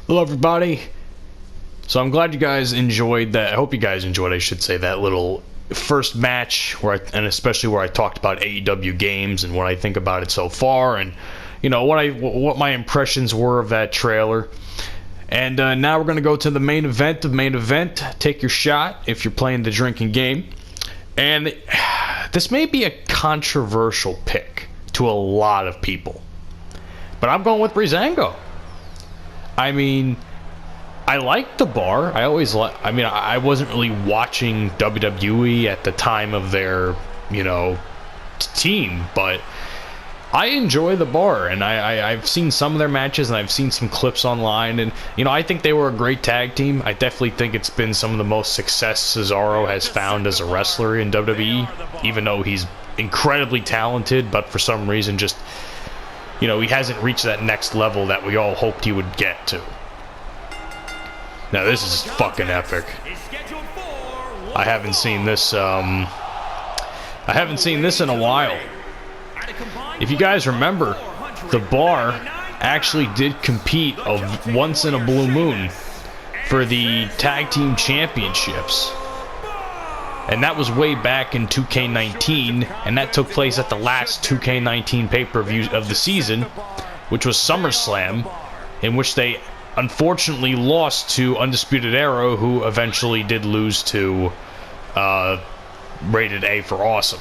Hello everybody. So I'm glad you guys enjoyed that. I hope you guys enjoyed, I should say, that little first match and especially where I talked about AEW games and what I think about it so far, and you know what my impressions were of that trailer. And now we're going to go to the main event of main event. Take your shot if you're playing the drinking game. And this may be a controversial pick to a lot of people, but I'm going with Breezango. I mean, I like the bar. I wasn't really watching WWE at the time of their, team, but I enjoy the bar, and I've seen some of their matches, and I've seen some clips online, and, I think they were a great tag team. I definitely think it's been some of the most success Cesaro has found as a wrestler in WWE, even though he's incredibly talented, but for some reason just, he hasn't reached that next level that we all hoped he would get to. Now this is fucking epic. I haven't seen this in a while. If you guys remember, the bar actually did compete once in a blue moon for the tag team championships. And that was way back in 2K19, and that took place at the last 2K19 pay-per-view of the season, which was SummerSlam, in which they unfortunately lost to Undisputed Era, who eventually did lose to Rated A for Awesome.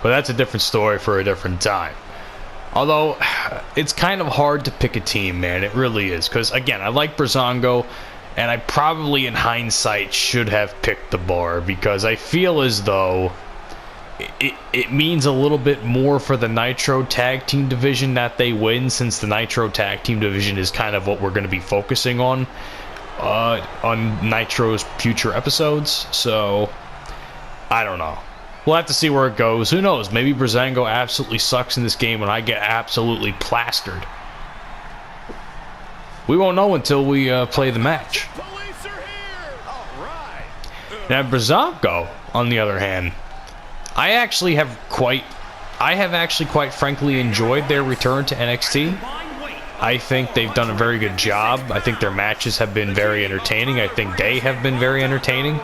But that's a different story for a different time. Although, it's kind of hard to pick a team, man. It really is. Because, again, I like Breezango, and I probably, in hindsight, should have picked the bar, because I feel as though it means a little bit more for the Nitro Tag Team Division that they win, since the Nitro Tag Team Division is kind of what we're going to be focusing on Nitro's future episodes. So, I don't know. We'll have to see where it goes. Who knows? Maybe Breezango absolutely sucks in this game and I get absolutely plastered. We won't know until we play the match. Now, Breezango, on the other hand, I have actually quite frankly enjoyed their return to NXT. I think they've done a very good job. I think their matches have been very entertaining. I think they have been very entertaining.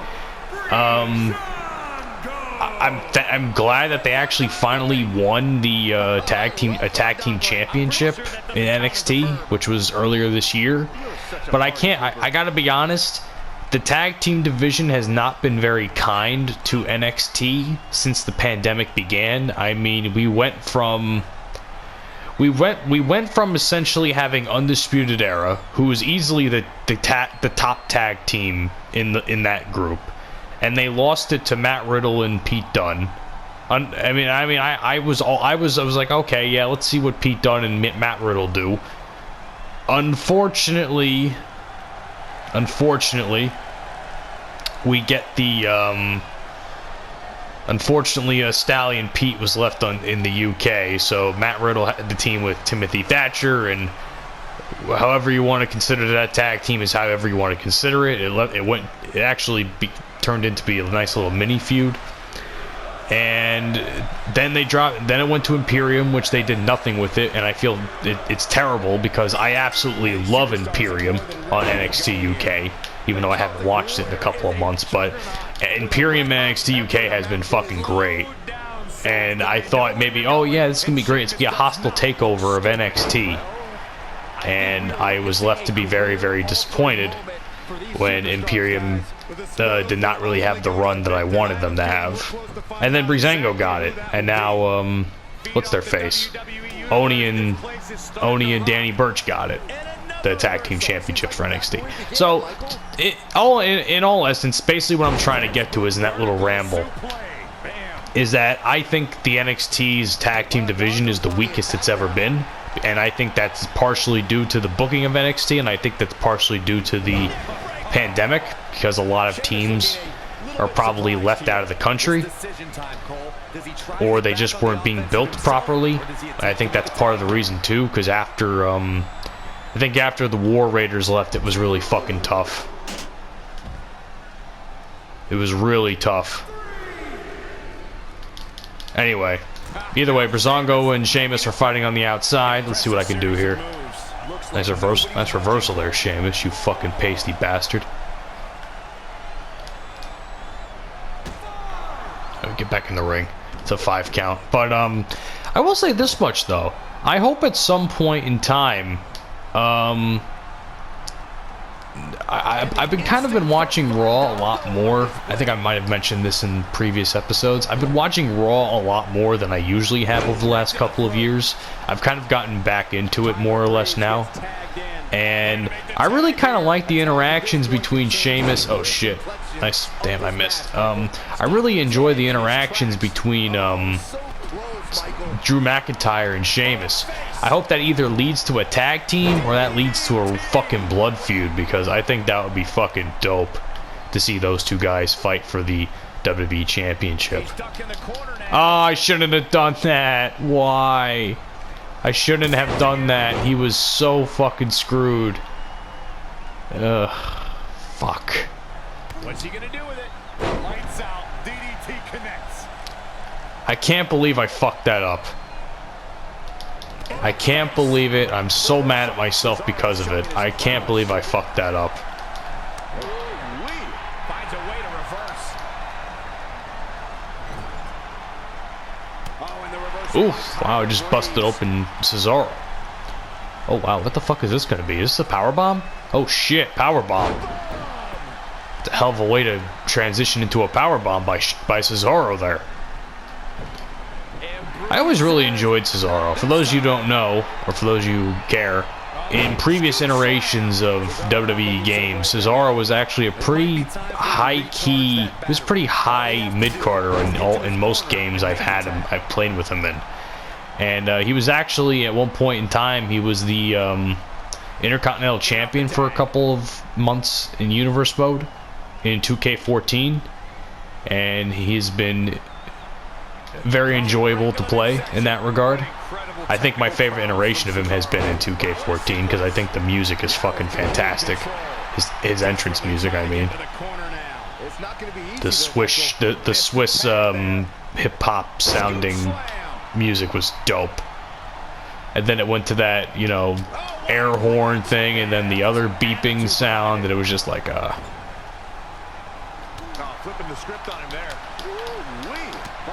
I'm glad that they actually finally won the tag team championship in NXT, which was earlier this year. But I gotta be honest, the tag team division has not been very kind to NXT since the pandemic began. I mean, we went from essentially having Undisputed Era, who was easily the top tag team in that group, and they lost it to Matt Riddle and Pete Dunne. I was like, okay, yeah, let's see what Pete Dunne and Matt Riddle do. Unfortunately, we get the Stallion Pete was left in the UK, so Matt Riddle had the team with Timothy Thatcher, and however you want to consider that tag team is however you want to consider it. It actually turned into be a nice little mini feud. And then it went to Imperium, which they did nothing with it, and I feel it's terrible because I absolutely love Imperium on NXT UK, even though I haven't watched it in a couple of months. But Imperium NXT UK has been fucking great, and I thought maybe, oh yeah, this is gonna be great. It's gonna be a hostile takeover of NXT, and I was left to be very, very disappointed when Imperium did not really have the run that I wanted them to have. And then Breezango got it, and now what's their face? Oni and Danny Burch got it, the tag team championships for NXT. So in all essence, basically what I'm trying to get to is in that little ramble is that I think the NXT's tag team division is the weakest it's ever been, and I think that's partially due to the booking of NXT, and I think that's partially due to the pandemic, because a lot of teams are probably left out of the country, or they just weren't being built properly. I think that's part of the reason too, because after the War Raiders left, it was really fucking tough. It was really tough. Anyway, Either way, Breezango and Sheamus are fighting on the outside. Let's see what I can do here. Nice reversal there, Sheamus, you fucking pasty bastard. Get back in the ring. It's a 5 count. But I will say this much though. I hope at some point in time, I've been watching Raw a lot more. I think I might have mentioned this in previous episodes. I've been watching Raw a lot more than I usually have over the last couple of years. I've kind of gotten back into it more or less now. And I really kind of like the interactions between Sheamus. Oh shit. Nice. Damn, I missed. I really enjoy the interactions between Drew McIntyre and Sheamus. I hope that either leads to a tag team or that leads to a fucking blood feud, because I think that would be fucking dope to see those two guys fight for the WWE Championship. Oh, I shouldn't have done that. Why? I shouldn't have done that. He was so fucking screwed. Ugh. Fuck. What's he gonna do with it? Lights out. DDT connects. I can't believe I fucked that up. I can't believe it. I'm so mad at myself because of it. I can't believe I fucked that up. Finds a way to reverse. Oh, and the reverse. Oof. Wow, I just busted open Cesaro. Oh, wow. What the fuck is this going to be? Is this a powerbomb? Oh, shit. Powerbomb. It's a hell of a way to transition into a powerbomb by Cesaro there. I always really enjoyed Cesaro. For those you don't know, or for those you care, in previous iterations of WWE games, Cesaro was actually a pretty high-key, he was pretty high mid-carder in most games I've played with him in. And he was actually, at one point in time, he was the Intercontinental Champion for a couple of months in Universe Mode in 2K14. And he's been very enjoyable to play in that regard. I think my favorite iteration of him has been in 2K14 because I think the music is fucking fantastic. His entrance music, I mean. The Swiss hip hop sounding music was dope. And then it went to that, you know, air horn thing, and then the other beeping sound, and it was just like Flipping the script on him there.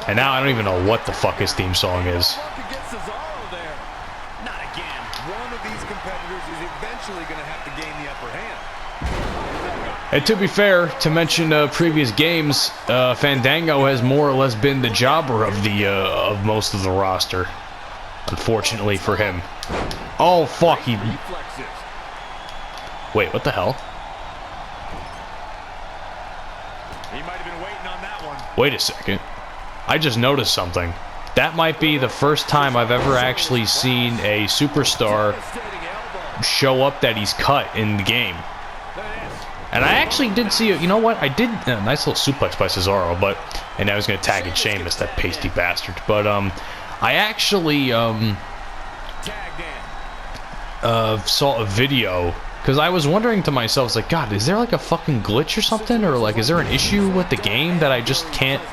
And now I don't even know what the fuck his theme song is. Not again. One of these competitors is eventually going to have to gain the upper hand. And to be fair, to mention previous games, Fandango has more or less been the jobber of the of most of the roster. Unfortunately for him. Oh fuck! Wait, what the hell? He might have been waiting on that one. Wait a second. I just noticed something. That might be the first time I've ever actually seen a superstar show up that he's cut in the game. And I actually did see it. You know what? I did a nice little suplex by Cesaro, and I was going to tag in Sheamus, that pasty bastard. But I actually saw a video because I was wondering to myself, it's like, God, is there like a fucking glitch or something, or like is there an issue with the game that I just can't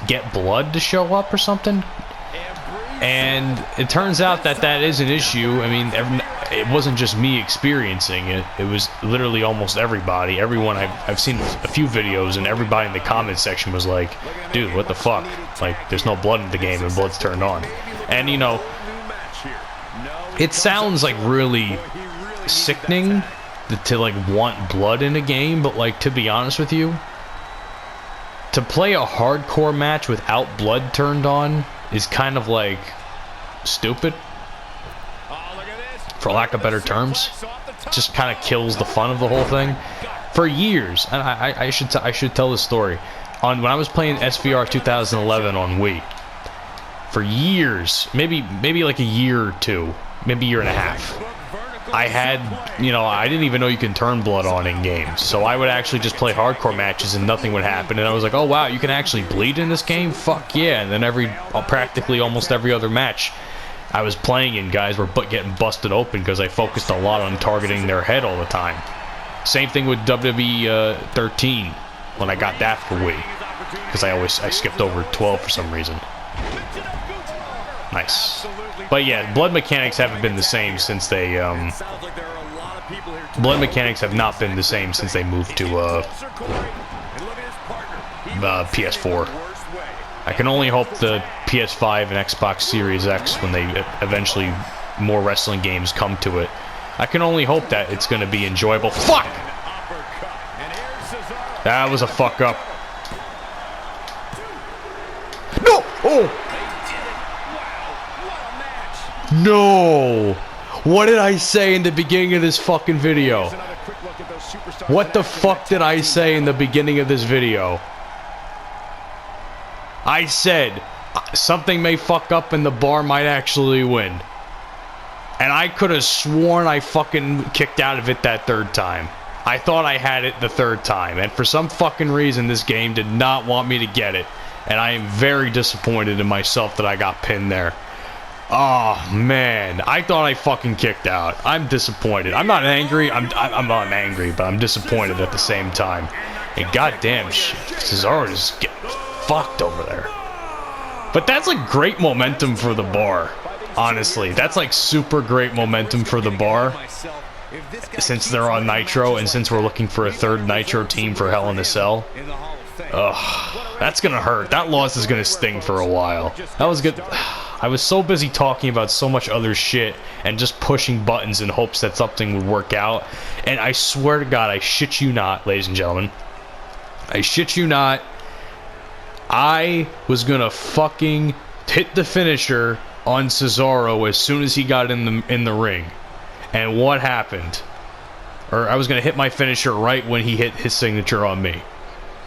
get blood to show up or something? And it turns out that that is an issue. I mean, it wasn't just me experiencing it. It was literally almost everybody. Everyone I've seen a few videos, and everybody in the comment section was like, dude, what the fuck? Like, there's no blood in the game, and blood's turned on. And, you know, it sounds like really sickening to like want blood in a game, but like, to be honest with you, to play a hardcore match without blood turned on is kind of like stupid, for lack of better terms. It just kind of kills the fun of the whole thing. For years, and I should tell this story. When I was playing SVR 2011 on Wii, for years, maybe like a year or two, maybe a year and a half, I had, you know, I didn't even know you can turn blood on in games. So I would actually just play hardcore matches and nothing would happen. And I was like, oh wow, you can actually bleed in this game? Fuck yeah. And then practically almost every other match I was playing in, guys were getting busted open because I focused a lot on targeting their head all the time. Same thing with WWE 13 when I got that for Wii, because I skipped over 12 for some reason. Nice. But yeah, blood mechanics haven't been the same since they, blood mechanics have not been the same since they moved to, PS4. I can only hope the PS5 and Xbox Series X, when they eventually more wrestling games come to it, I can only hope that it's going to be enjoyable. Fuck! That was a fuck up. No! Oh! No! What did I say in the beginning of this fucking video? What the fuck did I say in the beginning of this video? I said something may fuck up and the bar might actually win. And I could have sworn I fucking kicked out of it that third time. I thought I had it the third time. And for some fucking reason, this game did not want me to get it. And I am very disappointed in myself that I got pinned there. Oh, man. I thought I fucking kicked out. I'm disappointed. I'm not angry. I'm not angry, but I'm disappointed at the same time. And goddamn shit, Cesaro just get fucked over there. But that's like great momentum for the bar. Honestly, that's like super great momentum for the bar. Since they're on Nitro, and since we're looking for a third Nitro team for Hell in a Cell. Ugh, that's gonna hurt. That loss is gonna sting for a while. That was good. I was so busy talking about so much other shit and just pushing buttons in hopes that something would work out. And I swear to God, I shit you not, ladies and gentlemen. I shit you not. I was gonna fucking hit the finisher on Cesaro as soon as he got in the ring. And what happened? Or I was gonna hit my finisher right when he hit his signature on me.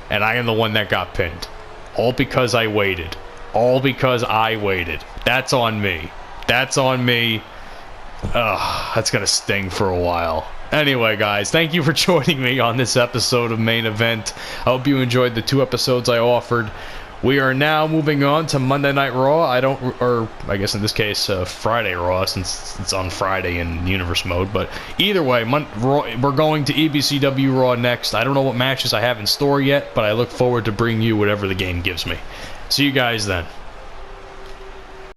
And I am the one that got pinned. All because I waited. All because I waited. That's on me. That's on me. Ugh, that's gonna sting for a while. Anyway, guys, thank you for joining me on this episode of Main Event. I hope you enjoyed the 2 episodes I offered. We are now moving on to Monday Night Raw. I guess in this case, Friday Raw, since it's on Friday in Universe mode. But either way, we're going to EBCW Raw next. I don't know what matches I have in store yet, but I look forward to bringing you whatever the game gives me. See you guys then.